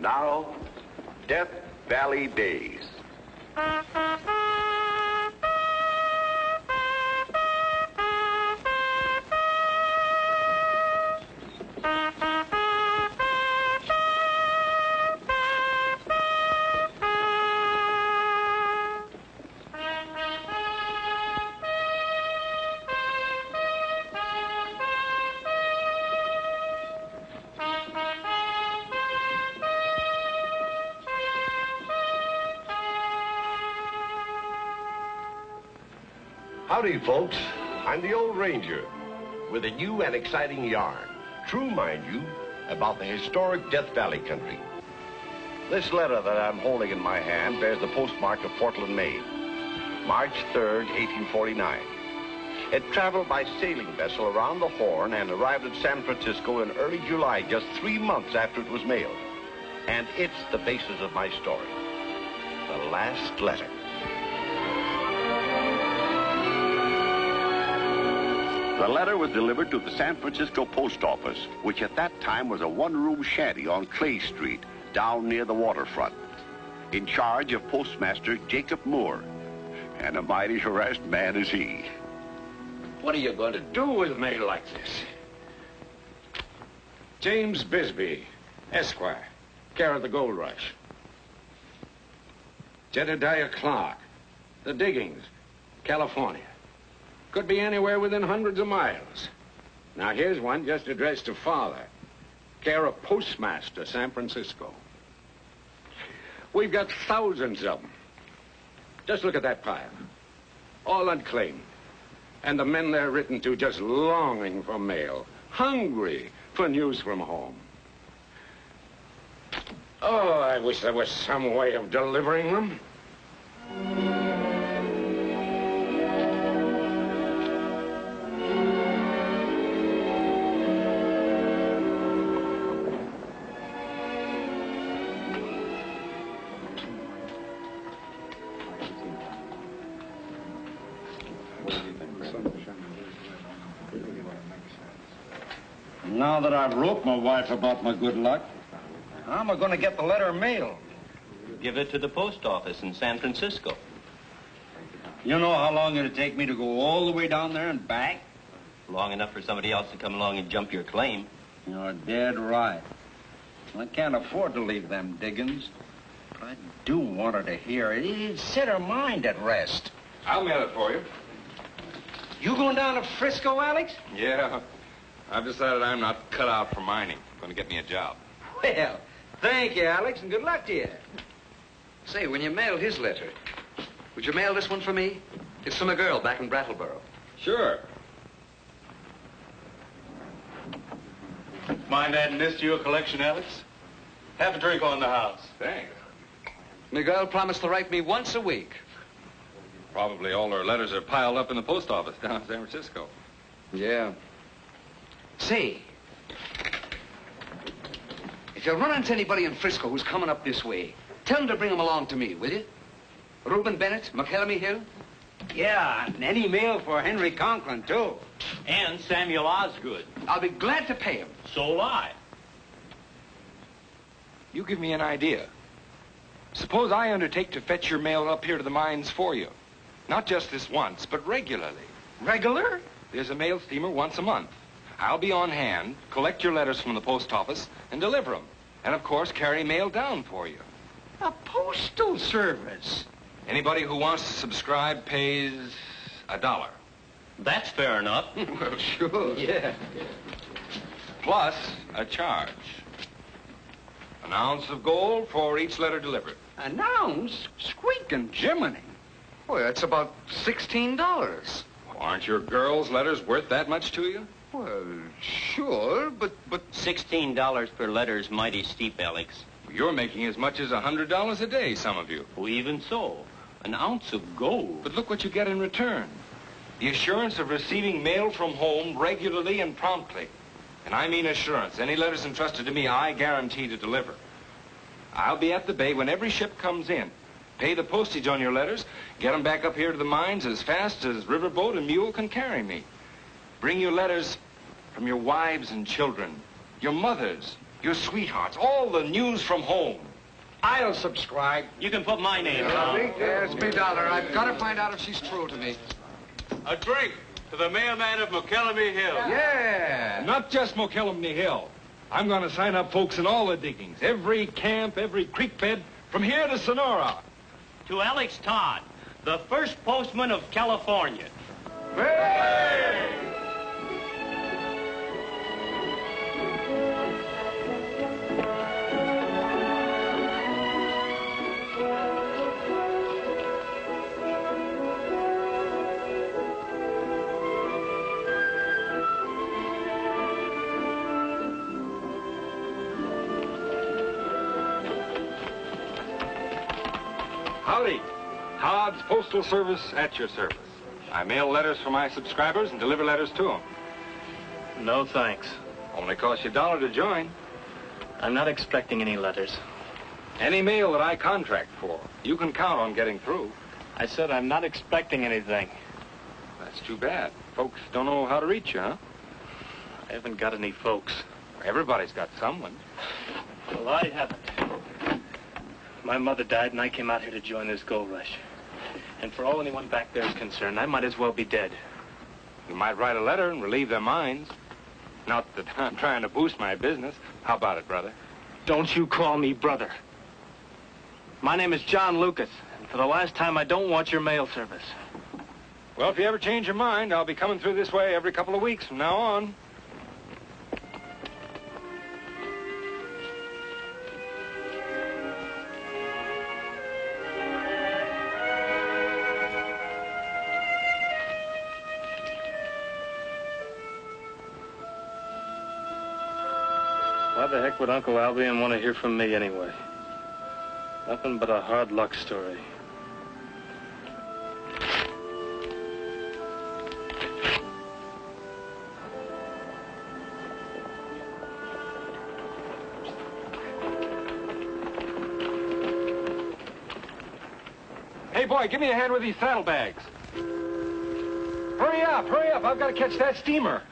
Now, Death Valley Days. Howdy, folks. I'm the old ranger with a new and exciting yarn. True, mind you, about the historic Death Valley country. This letter that I'm holding in my hand bears the postmark of Portland, Maine, March 3rd, 1849. It traveled by sailing vessel around the Horn and arrived at San Francisco in early July, just 3 months after it was mailed. And it's the basis of my story. The last letter. The letter was delivered to the San Francisco post office, which at that time was a one-room shanty on Clay Street, down near the waterfront, in charge of Postmaster Jacob Moore. And a mighty harassed man is he. What are you going to do with mail like this? James Bisbee, Esquire, care of the Gold Rush. Jedediah Clark, The Diggings, California. Could be anywhere within hundreds of miles. Now, here's one just addressed to Father. Care of Postmaster, San Francisco. We've got thousands of them. Just look at that pile. All unclaimed. And the men they're written to just longing for mail. Hungry for news from home. Oh, I wish there was some way of delivering them. Now that I've roped my wife about my good luck, how am I going to get the letter mailed? Give it to the post office in San Francisco. You know how long it'd take me to go all the way down there and back? Long enough for somebody else to come along and jump your claim. You're dead right. I can't afford to leave them diggings. But I do want her to hear it. It'd set her mind at rest. I'll mail it for you. You going down to Frisco, Alex? Yeah. I've decided I'm not cut out for mining. Going to get me a job. Well, thank you, Alex, and good luck to you. Say, when you mail his letter, would you mail this one for me? It's from a girl back in Brattleboro. Sure. Mind adding this to your collection, Alex? Have a drink on the house. Thanks. Miguel promised to write me once a week. Probably all our letters are piled up in the post office down in San Francisco. Yeah. Say, if you run into anybody in Frisco who's coming up this way, tell them to bring them along to me, will you? Reuben Bennett, McHelmy Hill? Yeah, and any mail for Henry Conklin, too. And Samuel Osgood. I'll be glad to pay him. So'll I. You give me an idea. Suppose I undertake to fetch your mail up here to the mines for you. Not just this once, but regularly. Regular? There's a mail steamer once a month. I'll be on hand, collect your letters from the post office, and deliver them. And, of course, carry mail down for you. A postal service. Anybody who wants to subscribe pays $1. That's fair enough. Well, sure. Yeah. Plus a charge. An ounce of gold for each letter delivered. An ounce? Squeaking Jiminy. Well, that's about $16. Aren't your girls' letters worth that much to you? Well, sure, but... $16 per letter is mighty steep, Alex. You're making as much as $100 a day, some of you. Well, even so, an ounce of gold. But look what you get in return. The assurance of receiving mail from home regularly and promptly. And I mean assurance. Any letters entrusted to me, I guarantee to deliver. I'll be at the bay when every ship comes in. Pay the postage on your letters, get them back up here to the mines as fast as riverboat and mule can carry me. Bring your letters from your wives and children, your mothers, your sweethearts, all the news from home. I'll subscribe. You can put my name down. Yes, me dollar. I've got to find out if she's true to me. A drink to the mailman of McKelvey Hill. Yeah. Not just McKelvey Hill. I'm going to sign up folks in all the diggings, every camp, every creek bed, from here to Sonora. To Alex Todd, the first postman of California. Howdy. Todd's Postal Service at your service. I mail letters for my subscribers and deliver letters to them. No, thanks. Only costs you $1 to join. I'm not expecting any letters. Any mail that I contract for, you can count on getting through. I said I'm not expecting anything. That's too bad. Folks don't know how to reach you, huh? I haven't got any folks. Everybody's got someone. Well, I haven't. My mother died, and I came out here to join this gold rush. And for all anyone back there is concerned, I might as well be dead. You might write a letter and relieve their minds. Not that I'm trying to boost my business. How about it, brother? Don't you call me brother. My name is John Lucas, and for the last time, I don't want your mail service. Well, if you ever change your mind, I'll be coming through this way every couple of weeks from now on. Why the heck would Uncle Albion want to hear from me anyway? Nothing but a hard luck story. Hey, boy, give me a hand with these saddlebags. Hurry up. I've got to catch that steamer.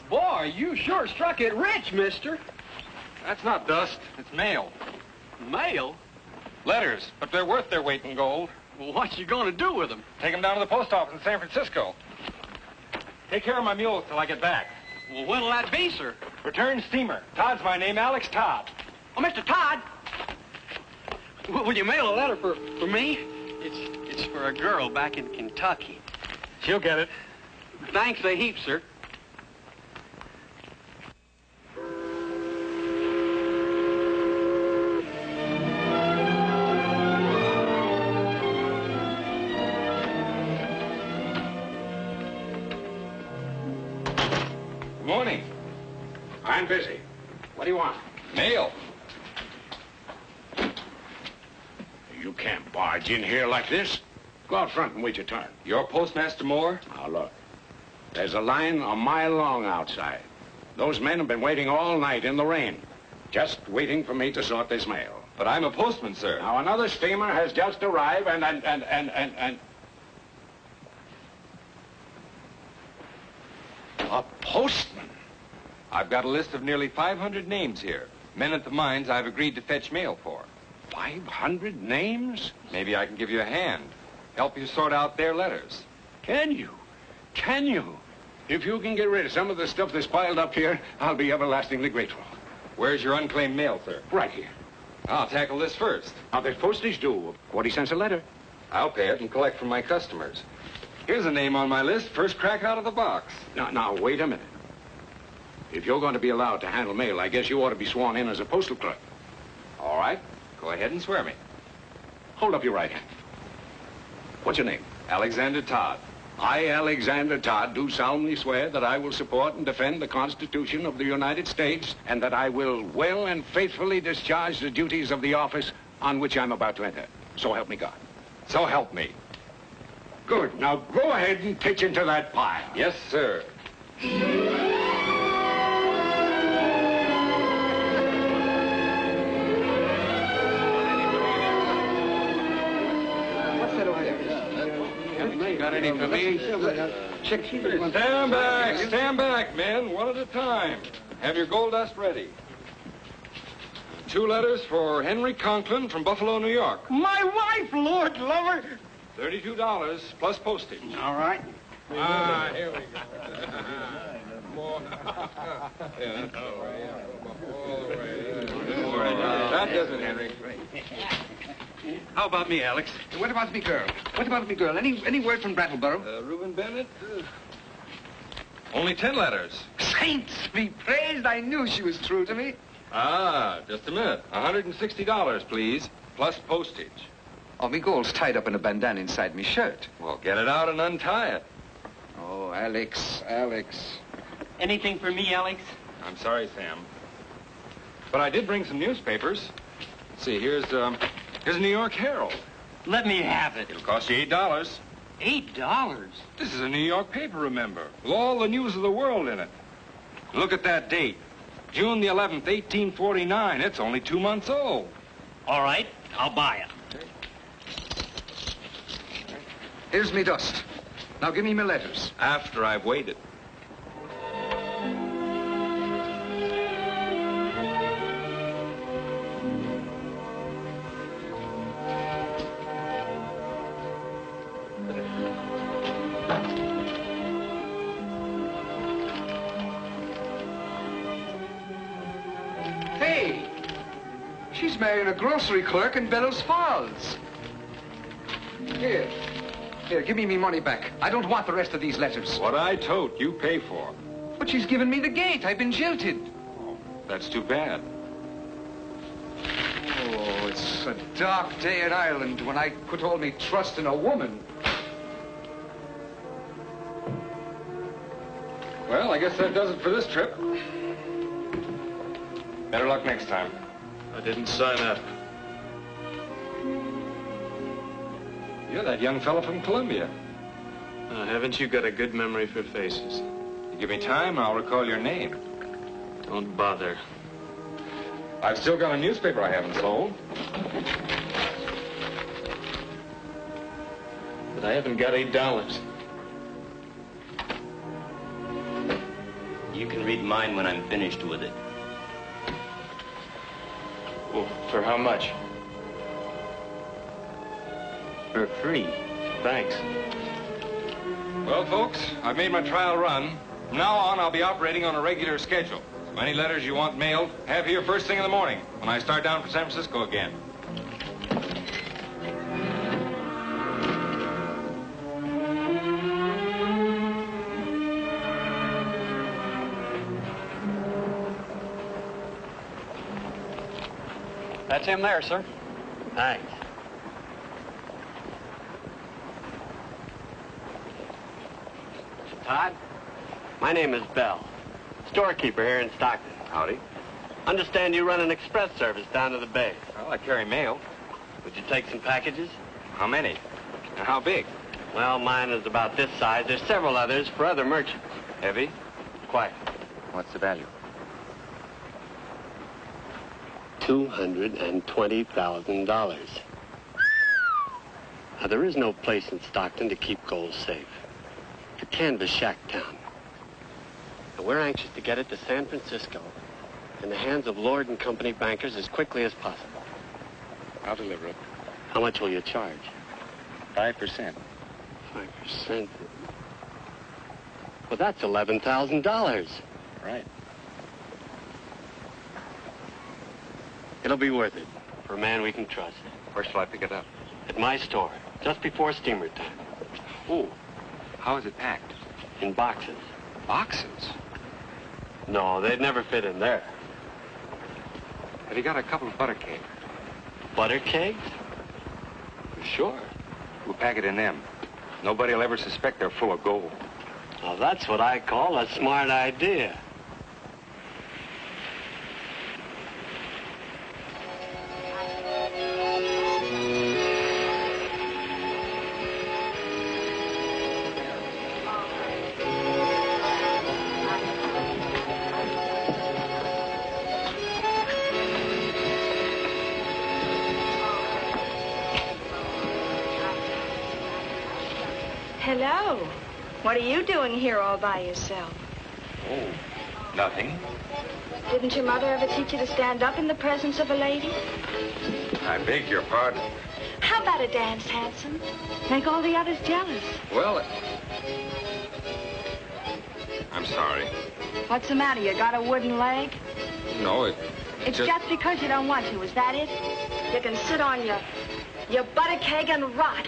Boy, you sure struck it rich, mister. That's not dust. It's mail. Mail? Letters, but they're worth their weight in gold. Well, what you gonna do with them? Take them down to the post office in San Francisco. Take care of my mules till I get back. Well, when'll that be, sir? Return steamer. Todd's my name, Alex Todd. Oh, Mr. Todd. Will you mail a letter for me? It's for a girl back in Kentucky. She'll get it. Thanks a heap, sir. Good morning. I'm busy. What do you want? Mail. You can't barge in here like this. Go out front and wait your turn. You're Postmaster Moore? Now, look. There's a line a mile long outside. Those men have been waiting all night in the rain, just waiting for me to sort this mail. But I'm a postman, sir. Now, another steamer has just arrived, and... A postman? I've got a list of nearly 500 names here. Men at the mines I've agreed to fetch mail for. 500 names? Maybe I can give you a hand. Help you sort out their letters. Can you? Can you? If you can get rid of some of the stuff that's piled up here, I'll be everlastingly grateful. Where's your unclaimed mail, sir? Right here. I'll tackle this first. Now, there's postage due. 40 cents a letter. I'll pay it and collect from my customers. Here's a name on my list, first crack out of the box. Now, wait a minute. If you're going to be allowed to handle mail, I guess you ought to be sworn in as a postal clerk. All right. Go ahead and swear me. Hold up your right hand. What's your name? Alexander Todd. I, Alexander Todd, do solemnly swear that I will support and defend the Constitution of the United States and that I will well and faithfully discharge the duties of the office on which I'm about to enter. So help me God. So help me. Good. Now go ahead and pitch into that pile. Yes, sir. got any for me? Stand back, men, one at a time. Have your gold dust ready. 2 letters for Henry Conklin from Buffalo, New York. My wife, Lord Lover. $32 plus postage. All right. Here we go. That does it, Henry. How about me, Alex? What about me girl? Any word from Brattleboro? Reuben Bennett? Only 10 letters. Saints be praised. I knew she was true to me. Just a minute. $160, please, plus postage. Oh, me gold's tied up in a bandana inside me shirt. Well, get it out and untie it. Oh, Alex. Anything for me, Alex? I'm sorry, Sam. But I did bring some newspapers. Let's see, here's a New York Herald. Let me have it. It'll cost you $8. $8? This is a New York paper, remember, with all the news of the world in it. Look at that date. June the 11th, 1849. It's only 2 months old. All right, I'll buy it. Here's me dust. Now give me my letters. After I've waited. Hey, she's marrying a grocery clerk in Bellows Falls. Here, give me me money back. I don't want the rest of these letters. What I tote, you pay for. But she's given me the gate. I've been jilted. Oh, that's too bad. Oh, it's a dark day in Ireland when I put all me trust in a woman. Well, I guess that does it for this trip. Better luck next time. I didn't sign up. You're that young fellow from Columbia. Haven't you got a good memory for faces? You give me time, I'll recall your name. Don't bother. I've still got a newspaper I haven't sold. But I haven't got $8. You can read mine when I'm finished with it. Well, for how much? For free. Thanks. Well, folks, I've made my trial run. From now on, I'll be operating on a regular schedule. So any letters you want mailed, have here first thing in the morning when I start down for San Francisco again. That's him there, sir. Thanks. Todd, my name is Bell, storekeeper here in Stockton. Howdy. Understand you run an express service down to the bay. Well, I carry mail. Would you take some packages? How many? And how big? Well, mine is about this size. There's several others for other merchants. Heavy? Quiet. What's the value? $220,000. Now, there is no place in Stockton to keep gold safe. The Canvas Shack Town. And we're anxious to get it to San Francisco in the hands of Lord and Company bankers as quickly as possible. I'll deliver it. How much will you charge? 5%. 5%? Well, that's $11,000. Right. It'll be worth it for a man we can trust. Where shall I pick it up? At my store, just before steamer time. Oh, how is it packed? In boxes. Boxes? No, they'd never fit in there. Have you got a couple of butter cakes? Butter kegs? Sure. We'll pack it in them. Nobody will ever suspect they're full of gold. Now, that's what I call a smart idea. Hello. What are you doing here all by yourself? Oh, nothing. Didn't your mother ever teach you to stand up in the presence of a lady? I beg your pardon. How about a dance, handsome? Make all the others jealous. Well, I'm sorry. What's the matter? You got a wooden leg? No, It's just because you don't want to, is that it? You can sit on your butter keg and rot.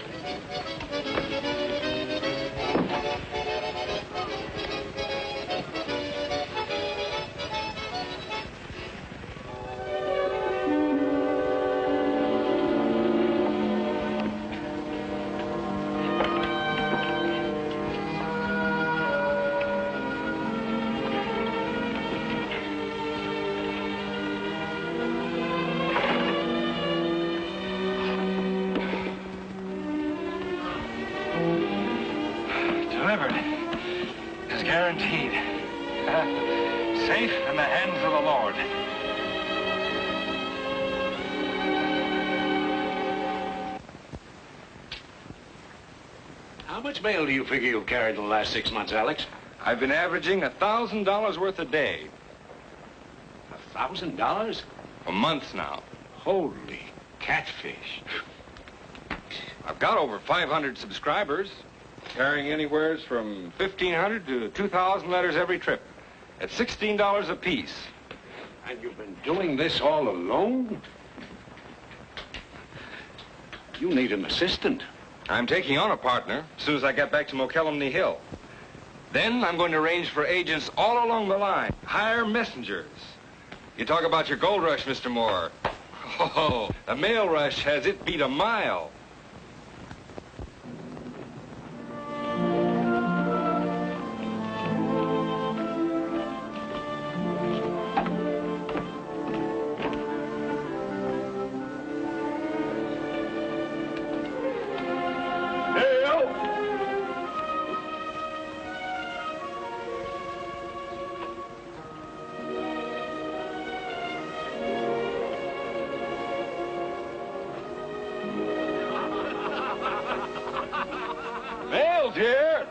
Delivered. It's guaranteed. Safe in the hands of the Lord. How much mail do you figure you've carried in the last 6 months, Alex? I've been averaging $1,000 worth a day. $1,000? For months now. Holy catfish. I've got over 500 subscribers, carrying anywhere from 1,500 to 2,000 letters every trip, at $16 a piece. And you've been doing this all alone? You need an assistant. I'm taking on a partner as soon as I get back to McKellamney Hill. Then I'm going to arrange for agents all along the line. Hire messengers. You talk about your gold rush, Mr. Moore. Oh, the mail rush has it beat a mile. Mail's here.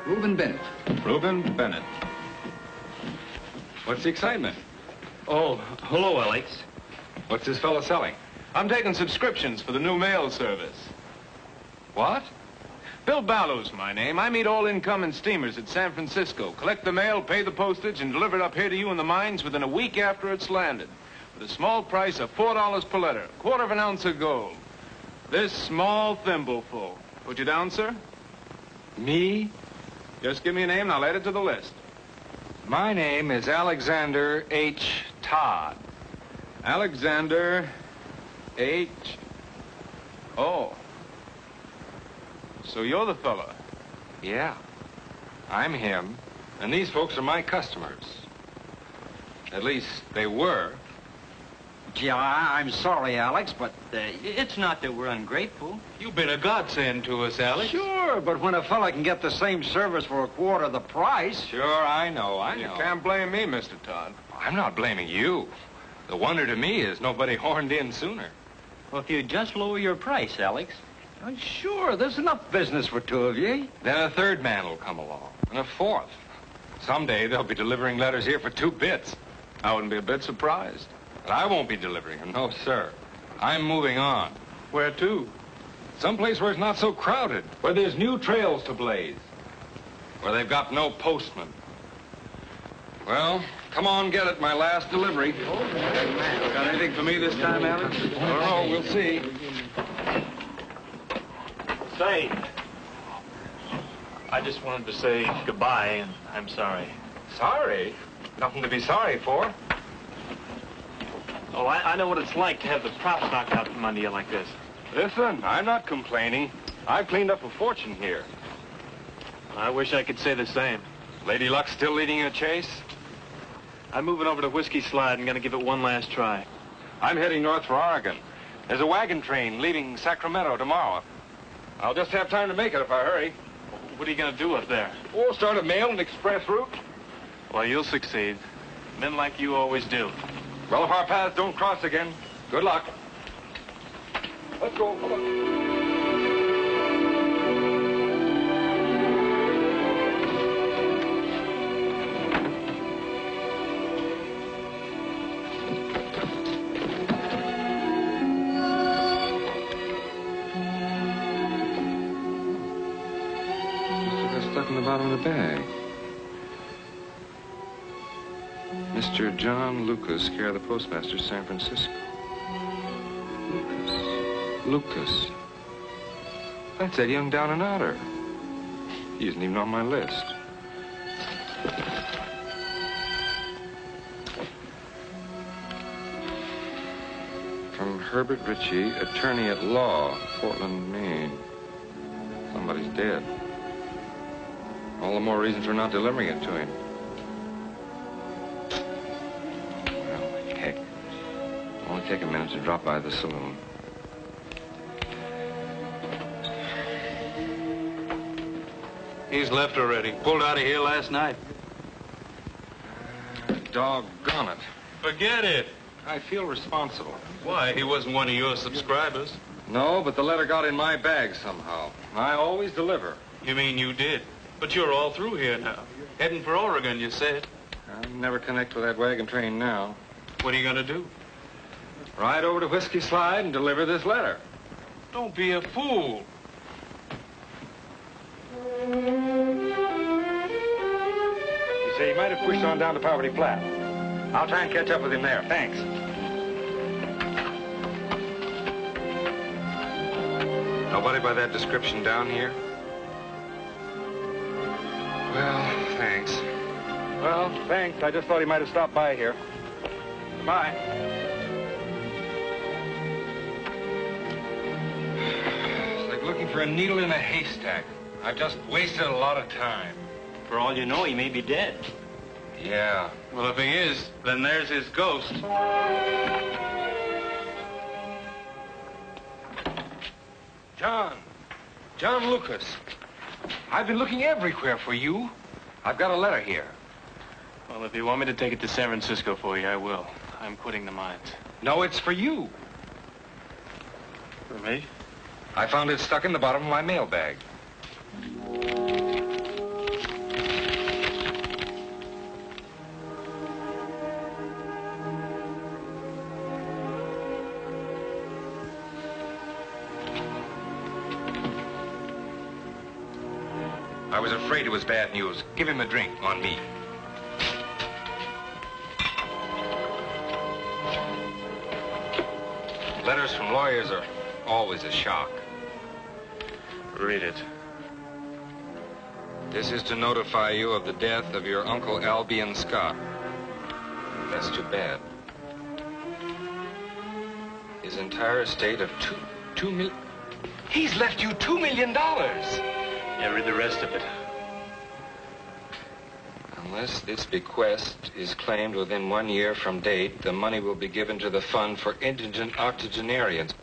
Reuben Bennett. Reuben Bennett. What's the excitement? Oh, hello, Alex. What's this fella selling? I'm taking subscriptions for the new mail service. What? Bill Ballow's my name. I meet all incoming steamers at San Francisco, collect the mail, pay the postage, and deliver it up here to you in the mines within a week after it's landed. With a small price of $4 per letter, quarter of an ounce of gold. This small thimbleful. Put you down, sir? Me? Just give me a name and I'll add it to the list. My name is Alexander H. Todd. Alexander H. Oh. So you're the fella. Yeah. I'm him, and these folks are my customers. At least, they were. Gee, I'm sorry, Alex, but it's not that we're ungrateful. You've been a godsend to us, Alex. Sure, but when a fella can get the same service for a quarter of the price... Sure, I know. You can't blame me, Mr. Todd. I'm not blaming you. The wonder to me is nobody horned in sooner. Well, if you just lower your price, Alex. Oh, sure, there's enough business for two of you. Then a third man will come along, and a fourth. Someday they'll be delivering letters here for 2 bits. I wouldn't be a bit surprised. But I won't be delivering them, no, sir. I'm moving on. Where to? Someplace where it's not so crowded, where there's new trails to blaze, where they've got no postman. Well, come on, get it, my last delivery. Got anything for me this time, Alex? I don't know, we'll see. Say, I just wanted to say goodbye, and I'm sorry. Sorry? Nothing to be sorry for. Oh, I know what it's like to have the props knocked out from under you like this. Listen, I'm not complaining. I've cleaned up a fortune here. I wish I could say the same. Lady Luck's still leading a chase? I'm moving over to Whiskey Slide and gonna give it one last try. I'm heading north for Oregon. There's a wagon train leaving Sacramento tomorrow. I'll just have time to make it if I hurry. What are you going to do up there? Oh, start a mail and express route. Well, you'll succeed. Men like you always do. Well, if our paths don't cross again, good luck. Let's go. Come on. Stuck in the bottom of the bag. Mr. John Lucas, care of the postmaster, San Francisco. Lucas. That's that young down and outer. He isn't even on my list. From Herbert Ritchie, attorney at law, Portland, Maine. Somebody's dead. All the more reason for not delivering it to him. Well, heck. It'll only take a minute to drop by the saloon. He's left already. Pulled out of here last night. Doggone it. Forget it. I feel responsible. Why? He wasn't one of your subscribers. No, but the letter got in my bag somehow. I always deliver. You mean you did? But you're all through here now. Heading for Oregon, you said. I'll never connect with that wagon train now. What are you going to do? Ride over to Whiskey Slide and deliver this letter. Don't be a fool. You say he might have pushed on down to Poverty Flat. I'll try and catch up with him there. Thanks. Nobody by that description down here? Well, thanks. Well, thanks. I just thought he might have stopped by here. Bye. It's like looking for a needle in a haystack. I've just wasted a lot of time. For all you know, he may be dead. Yeah. Well, if he is, then there's his ghost. John Lucas. I've been looking everywhere for you. I've got a letter here. Well, if you want me to take it to San Francisco for you, I will. I'm quitting the mines. No, it's for you. For me? I found it stuck in the bottom of my mail bag. I was afraid it was bad news. Give him a drink on me. Letters from lawyers are always a shock. Read it. This is to notify you of the death of your Uncle Albion Scott. That's too bad. His entire estate of two million... He's left you $2 million! Yeah, read the rest of it. Unless this bequest is claimed within 1 year from date, the money will be given to the fund for indigent octogenarians.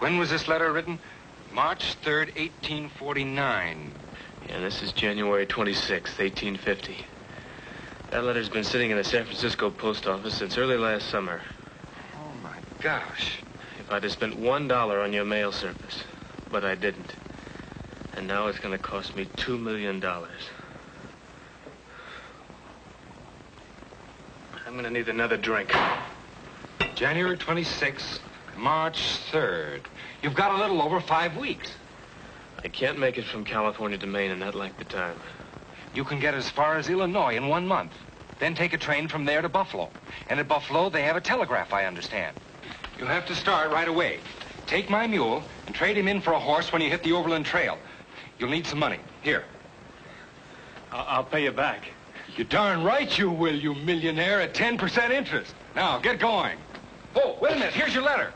When was this letter written? March 3rd, 1849. Yeah, this is January 26th, 1850. That letter's been sitting in the San Francisco post office since early last summer. Oh, my gosh. If I'd have spent $1 on your mail service, but I didn't. And now it's going to cost me $2 million. I'm going to need another drink. January 26th, March 3rd. You've got a little over 5 weeks. I can't make it from California to Maine in that length of time. You can get as far as Illinois in 1 month. Then take a train from there to Buffalo. And at Buffalo, they have a telegraph, I understand. You'll have to start right away. Take my mule and trade him in for a horse when you hit the Overland Trail. You'll need some money. Here. I'll pay you back. You're darn right you will, you millionaire, at 10% interest. Now, get going. Oh, wait a minute. Here's your letter.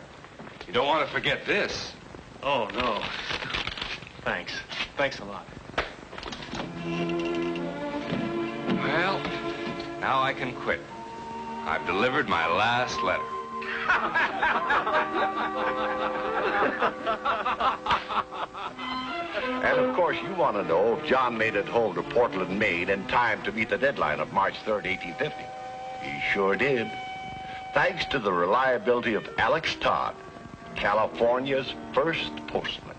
You don't want to forget this. Oh, no. Thanks. Thanks a lot. Well, now I can quit. I've delivered my last letter. And of course, you want to know if John made it home to Portland, Maine in time to meet the deadline of March 3rd, 1850. He sure did. Thanks to the reliability of Alex Todd, California's first postman.